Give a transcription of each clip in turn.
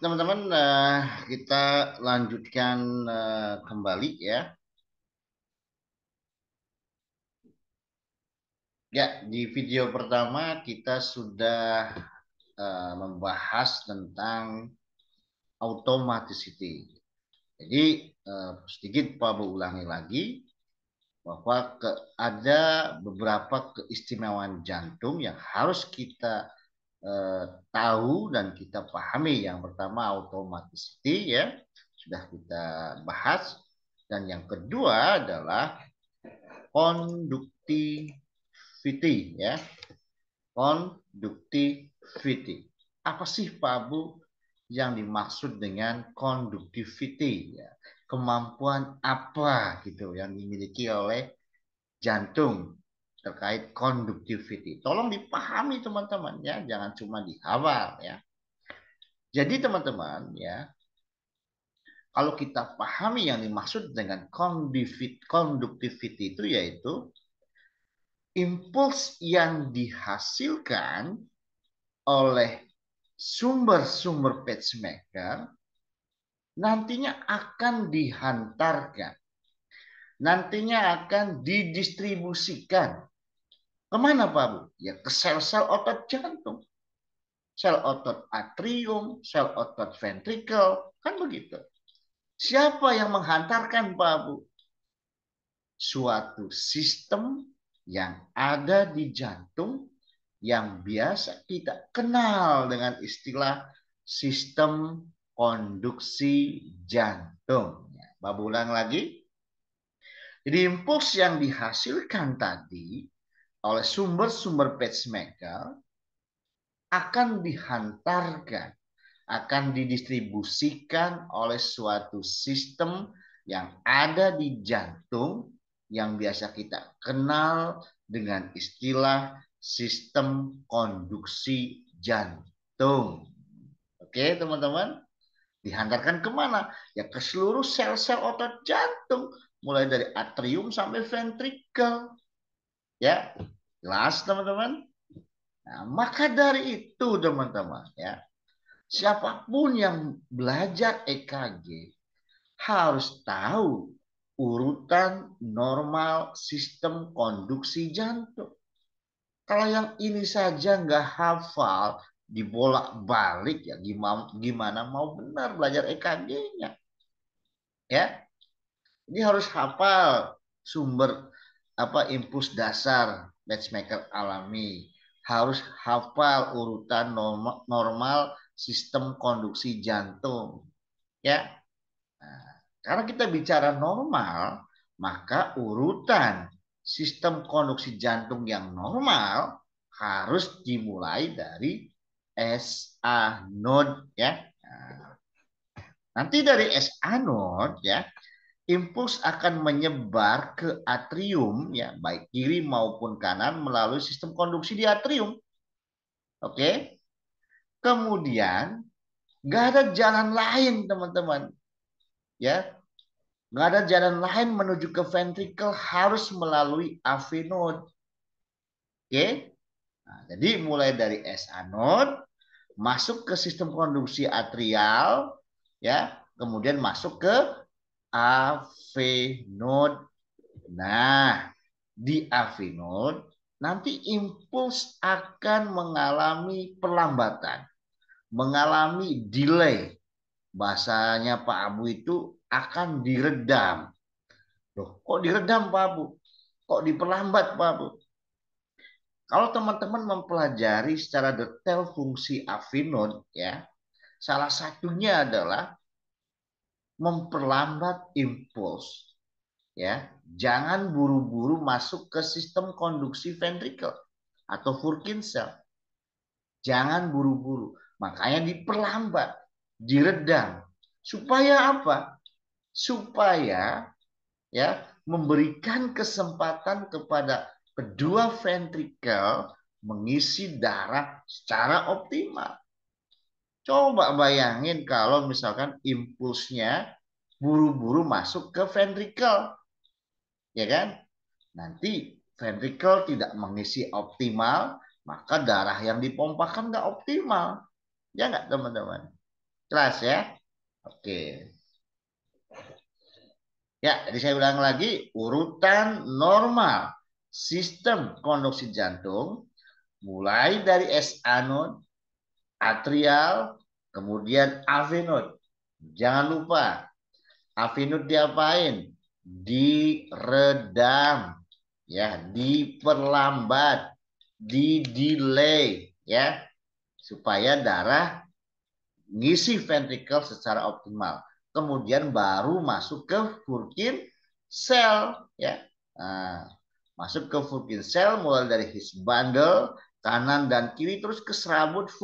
teman-teman, kita lanjutkan kembali ya. Ya, di video pertama kita sudah membahas tentang automaticity. Jadi sedikit Pak ulangi lagi bahwa ada beberapa keistimewaan jantung yang harus kita tahu dan kita pahami. Yang pertama automaticity ya, sudah kita bahas. Dan yang kedua adalah conductivity ya, conductivity. Apa sih Pak Abu yang dimaksud dengan conductivity ya? Kemampuan apa gitu yang dimiliki oleh jantung terkait conductivity? Tolong dipahami teman-teman ya, jangan cuma dihafal ya. Jadi teman-teman ya, kalau kita pahami yang dimaksud dengan conductivity itu yaitu impuls yang dihasilkan oleh sumber-sumber pacemaker nantinya akan dihantarkan, nantinya akan didistribusikan. Kemana Pak Bu? Ya ke sel-sel otot jantung. Sel otot atrium, sel otot ventrikel, kan begitu. Siapa yang menghantarkan Pak Bu? Suatu sistem yang ada di jantung yang biasa kita kenal dengan istilah sistem konduksi jantung. Bapak ulang lagi. Jadi impuls yang dihasilkan tadi oleh sumber-sumber pacemaker akan dihantarkan, akan didistribusikan oleh suatu sistem yang ada di jantung yang biasa kita kenal dengan istilah sistem konduksi jantung. Oke, teman-teman, dihantarkan kemana? Ya ke seluruh sel-sel otot jantung, mulai dari atrium sampai ventrikel. Ya, jelas teman-teman? Nah, maka dari itu teman-teman ya, siapapun yang belajar EKG harus tahu urutan normal sistem konduksi jantung. Kalau yang ini saja nggak hafal, dibolak-balik ya gimana mau benar belajar EKG-nya ya. Ini harus hafal sumber impuls dasar matchmaker alami. Harus hafal urutan normal sistem konduksi jantung. Ya. Nah, karena kita bicara normal, maka urutan sistem konduksi jantung yang normal harus dimulai dari SA node ya. Nah, nanti dari SA node ya, impuls akan menyebar ke atrium ya, baik kiri maupun kanan melalui sistem konduksi di atrium. Oke. Kemudian nggak ada jalan lain teman-teman. Ya, nggak ada jalan lain menuju ke ventricle, harus melalui AV node. Oke. Nah, jadi mulai dari SA node masuk ke sistem konduksi atrial ya, kemudian masuk ke AV node. Nah, di AV node nanti impuls akan mengalami perlambatan, mengalami delay. Bahasanya Pak Abu itu akan diredam. Loh, kok diredam Pak Abu? Kok diperlambat Pak Abu? Kalau teman-teman mempelajari secara detail fungsi AV node ya, salah satunya adalah memperlambat impuls. Ya, jangan buru-buru masuk ke sistem konduksi ventricle atau Purkinje. Jangan buru-buru. Makanya diperlambat, diredam. Supaya apa? Supaya ya memberikan kesempatan kepada kedua ventrikel mengisi darah secara optimal. Coba bayangin kalau misalkan impulsnya buru-buru masuk ke ventrikel, ya kan? Nanti ventrikel tidak mengisi optimal, maka darah yang dipompakan nggak optimal. Ya nggak teman-teman? Jelas ya? Oke. Ya, jadi saya ulang lagi, urutan normal sistem konduksi jantung mulai dari S anod, atrial, kemudian avenod. Jangan lupa, avenod diapain? Diredam, ya, diperlambat, di-delay, ya, supaya darah ngisi ventricle secara optimal. Kemudian baru masuk ke Purkinje cell, ya. Nah, masuk ke Purkinje cell mulai dari his bundle kanan dan kiri terus ke serabut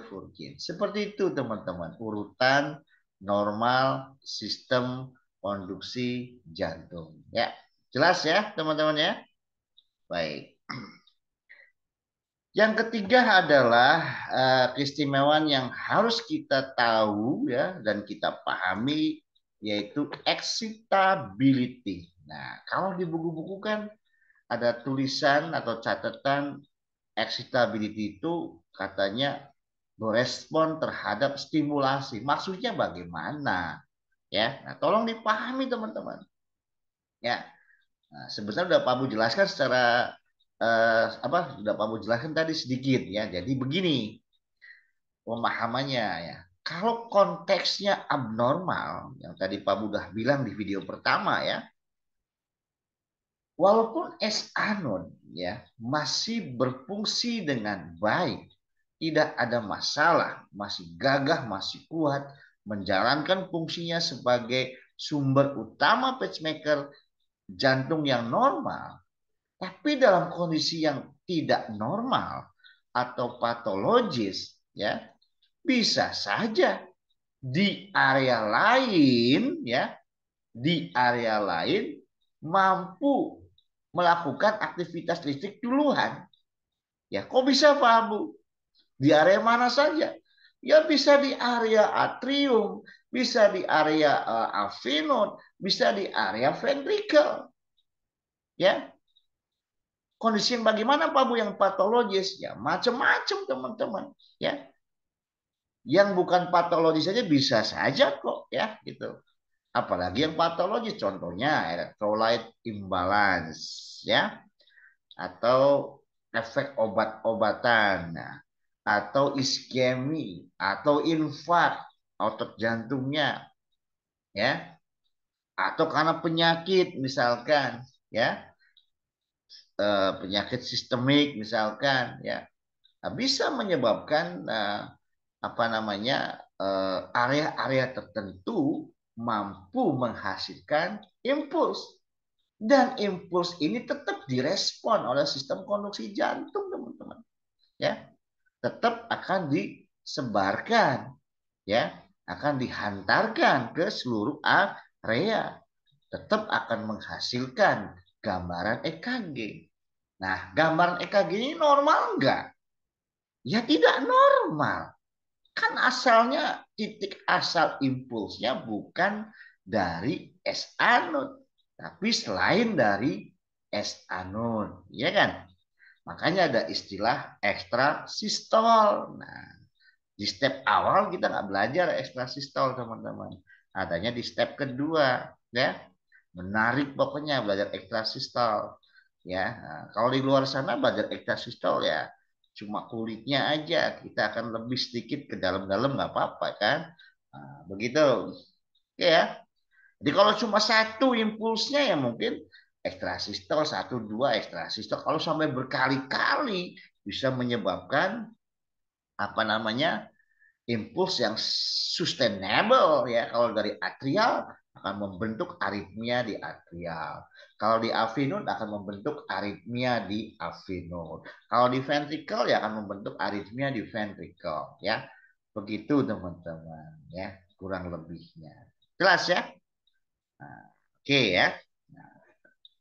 Purkinje. Seperti itu teman-teman, urutan normal sistem konduksi jantung, ya. Jelas ya teman-teman ya? Baik. Yang ketiga adalah keistimewaan yang harus kita tahu ya dan kita pahami, yaitu excitability. Nah, kalau di buku-buku kan ada tulisan atau catatan excitability itu katanya berespon terhadap stimulasi. Maksudnya bagaimana? Ya, nah, tolong dipahami teman-teman. Ya, nah, sebenarnya udah Pak Bu jelaskan secara udah Pak Bu jelaskan tadi sedikit ya. Jadi begini pemahamannya ya. Kalau konteksnya abnormal, yang tadi Pak Bu udah bilang di video pertama ya, walaupun S anod ya masih berfungsi dengan baik, tidak ada masalah, masih gagah, masih kuat, menjalankan fungsinya sebagai sumber utama pacemaker jantung yang normal. Tapi dalam kondisi yang tidak normal atau patologis, ya bisa saja di area lain, ya di area lain mampu melakukan aktivitas listrik duluan. Ya, kok bisa Pak Abu? Di area mana saja? Ya bisa di area atrium, bisa di area avenod, bisa di area ventricle. Ya, kondisi yang bagaimana Pak Bu yang patologis? Ya macam-macam teman-teman. Ya, yang bukan patologis saja bisa saja kok ya gitu. Apalagi yang patologis, contohnya electrolyte imbalance ya, atau efek obat-obatan, nah, atau iskemi, atau infak otot jantungnya ya, atau karena penyakit misalkan ya, penyakit sistemik misalkan ya. Nah, bisa menyebabkan apa namanya area-area tertentu mampu menghasilkan impuls, dan impuls ini tetap direspon oleh sistem konduksi jantung teman-teman ya, tetap akan disebarkan ya, akan dihantarkan ke seluruh area, tetap akan menghasilkan gambaran EKG. Nah, gambaran EKG ini normal enggak? Ya tidak normal. Kan asalnya titik asal impulsnya bukan dari S anode, tapi selain dari S anode, ya kan? Makanya ada istilah ekstrasistol. Nah, di step awal kita nggak belajar ekstrasistol teman-teman. Adanya di step kedua, ya. Menarik pokoknya belajar ekstrasistol. Ya, nah, kalau di luar sana belajar ekstrasistol ya cuma kulitnya aja, kita akan lebih sedikit ke dalam-dalam nggak apa-apa kan. Nah, begitu. Oke ya. Jadi kalau cuma satu impulsnya ya mungkin ekstrasistol satu dua ekstrasistol. Kalau sampai berkali-kali bisa menyebabkan apa namanya impuls yang sustainable ya. Kalau dari atrial akan membentuk aritmia di atrial. Kalau di avenod akan membentuk aritmia di avenod. Kalau di ventricle ya akan membentuk aritmia di ventricle ya. Begitu teman-teman ya, kurang lebihnya. Jelas ya? Nah, oke ya. Nah,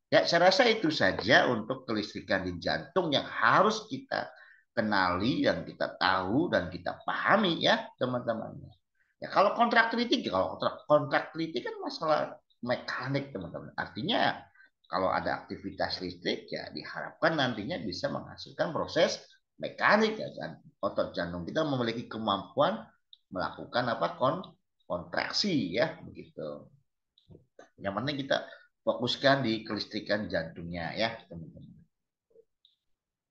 ya, saya rasa itu saja untuk kelistrikan di jantung yang harus kita kenali dan kita tahu dan kita pahami ya teman-teman. Ya kalau kontraktiliti, kalau kontraktiliti kan masalah mekanik teman-teman. Artinya kalau ada aktivitas listrik ya diharapkan nantinya bisa menghasilkan proses mekanik ya, dan otot jantung kita memiliki kemampuan melakukan apa kontraksi ya begitu. Yang penting kita fokuskan di kelistrikan jantungnya ya teman-teman.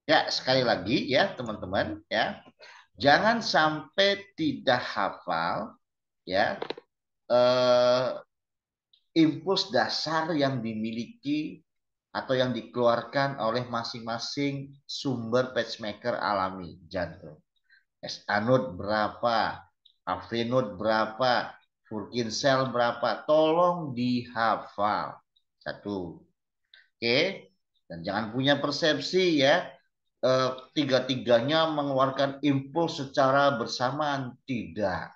Ya sekali lagi ya teman-teman ya, jangan sampai tidak hafal ya impuls dasar yang dimiliki atau yang dikeluarkan oleh masing-masing sumber pacemaker alami jantung. SA node berapa, AV node berapa, Purkinje berapa, tolong dihafal. Satu. Oke, dan jangan punya persepsi ya tiga-tiganya mengeluarkan impuls secara bersamaan. Tidak.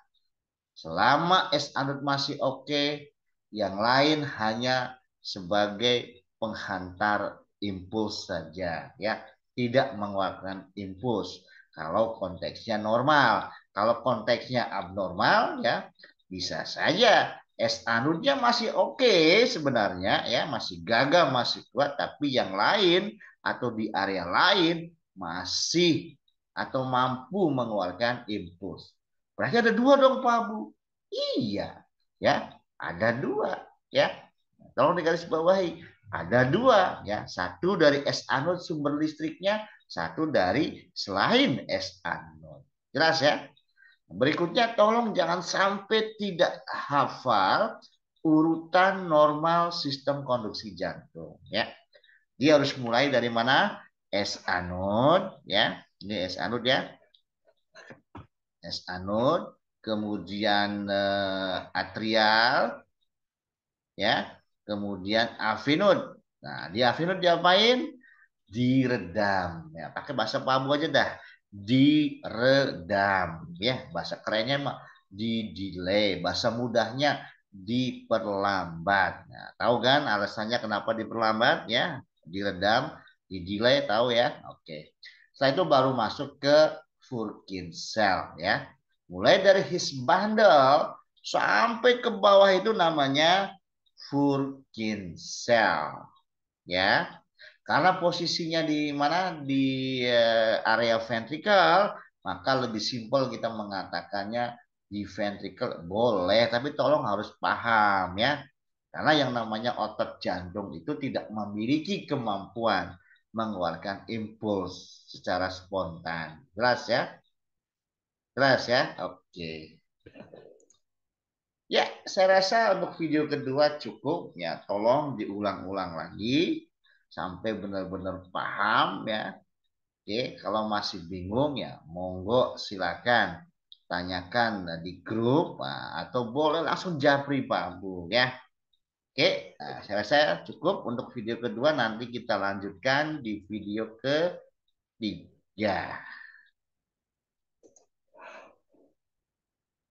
Selama S-anode masih oke, yang lain hanya sebagai penghantar impuls saja ya, tidak mengeluarkan impuls kalau konteksnya normal. Kalau konteksnya abnormal ya, bisa saja S-anodnya masih oke sebenarnya ya, masih gagah, masih kuat, tapi yang lain atau di area lain masih atau mampu mengeluarkan impuls. Berarti ada dua dong Pak Bu. Iya, ya ada dua ya. Tolong digarisbawahi, ada dua ya. Satu dari S anode sumber listriknya, satu dari selain S anode. Jelas ya. Berikutnya tolong jangan sampai tidak hafal urutan normal sistem konduksi jantung ya. Dia harus mulai dari mana? S anode ya. Ini S anode ya. S anode, kemudian atrial, ya, kemudian avinod. Nah, di avinod diapain? Diredam. Ya, pakai bahasa Pabu aja dah. Diredam, ya. Bahasa kerennya mah di delay, bahasa mudahnya diperlambat. Nah, tahu kan alasannya kenapa diperlambat? Ya, diredam, di delay, tahu ya? Oke. Setelah itu baru masuk ke Purkinje ya. Mulai dari his bundle sampai ke bawah itu namanya Purkinje ya. Karena posisinya di mana di area ventricle, maka lebih simpel kita mengatakannya di ventricle boleh, tapi tolong harus paham ya. Karena yang namanya otot jantung itu tidak memiliki kemampuan mengeluarkan impuls secara spontan. Jelas ya? Jelas ya? Oke. Ya, saya rasa untuk video kedua cukup ya. Tolong diulang-ulang lagi sampai benar-benar paham ya. Oke, kalau masih bingung ya, monggo silakan tanyakan di grup atau boleh langsung japri Pak Bu ya. Oke, saya rasa cukup untuk video kedua. Nanti kita lanjutkan di video ketiga.